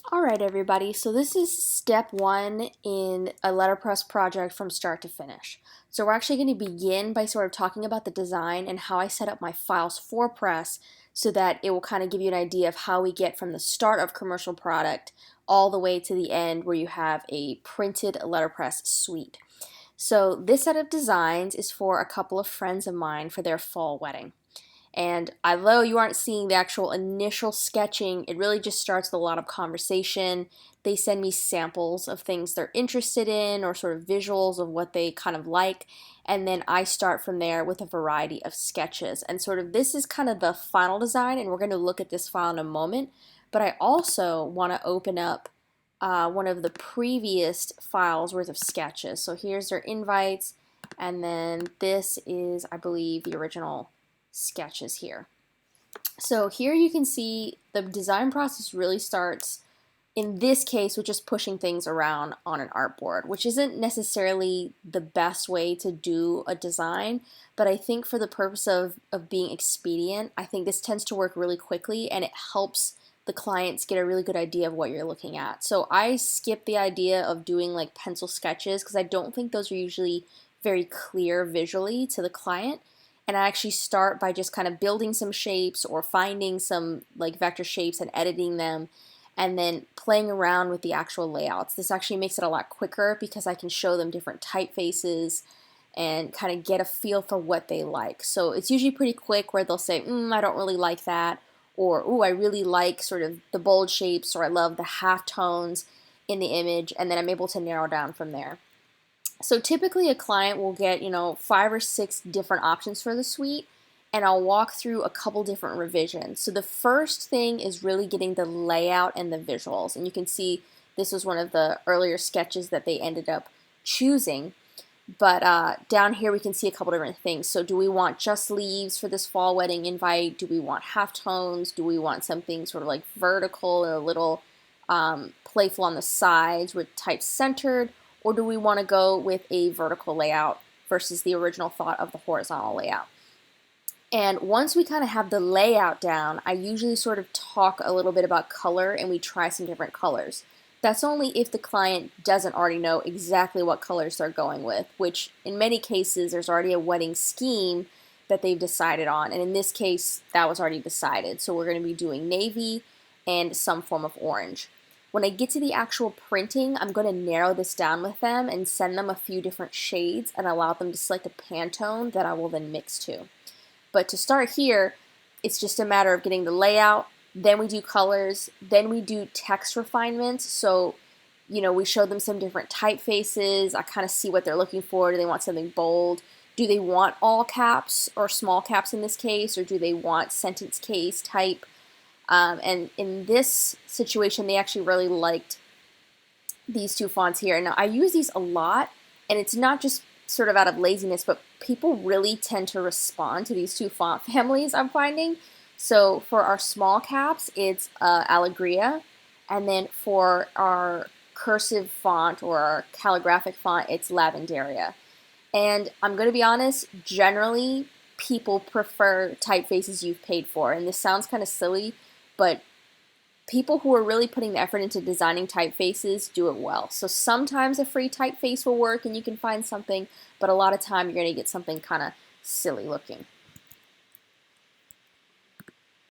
Alright everybody, so this is step one in a letterpress project from start to finish. So we're actually going to begin by sort of talking about the design and how I set up my files for press so that it will kind of give you an idea of how we get from the start of commercial product all the way to the end where you have a printed letterpress suite. So this set of designs is for a couple of friends of mine for their fall wedding. And although you aren't seeing the actual initial sketching, it really just starts with a lot of conversation. They send me samples of things they're interested in or sort of visuals of what they kind of like. And then I start from there with a variety of sketches. And sort of this is kind of the final design, and we're going to look at this file in a moment. But I also want to open up one of the previous files worth of sketches. So here's their invites, and then this is, I believe, the original sketches here. So here you can see the design process really starts in this case with just pushing things around on an artboard, which isn't necessarily the best way to do a design, but I think for the purpose of being expedient, I think this tends to work really quickly and it helps the clients get a really good idea of what you're looking at. So I skip the idea of doing like pencil sketches because I don't think those are usually very clear visually to the client. And I actually start by just kind of building some shapes or finding some like vector shapes and editing them and then playing around with the actual layouts. This actually makes it a lot quicker because I can show them different typefaces and kind of get a feel for what they like. So it's usually pretty quick where they'll say, I don't really like that, or I really like sort of the bold shapes, or I love the half tones in the image, and then I'm able to narrow down from there. So typically a client will get, 5 or 6 different options for the suite, and I'll walk through a couple different revisions. So the first thing is really getting the layout and the visuals. And you can see this was one of the earlier sketches that they ended up choosing. But down here we can see a couple different things. So do we want just leaves for this fall wedding invite? Do we want halftones? Do we want something sort of like vertical or a little playful on the sides with type centered? Or do we want to go with a vertical layout versus the original thought of the horizontal layout? And once we kind of have the layout down, I usually sort of talk a little bit about color and we try some different colors. That's only if the client doesn't already know exactly what colors they're going with, which in many cases there's already a wedding scheme that they've decided on. And in this case, that was already decided. So we're going to be doing navy and some form of orange. When I get to the actual printing, I'm going to narrow this down with them and send them a few different shades and allow them to select a Pantone that I will then mix to. But to start here, it's just a matter of getting the layout, then we do colors, then we do text refinements. So, we show them some different typefaces. I kind of see what they're looking for. Do they want something bold? Do they want all caps or small caps in this case? Or do they want sentence case type? And in this situation, they actually really liked these two fonts here. Now, I use these a lot, and it's not just sort of out of laziness, but people really tend to respond to these two font families, I'm finding. So for our small caps, it's Allegria, and then for our cursive font or our calligraphic font, it's Lavendaria. And I'm going to be honest, generally, people prefer typefaces you've paid for, and this sounds kind of silly, but people who are really putting the effort into designing typefaces do it well. So sometimes a free typeface will work and you can find something, but a lot of time you're going to get something kind of silly looking.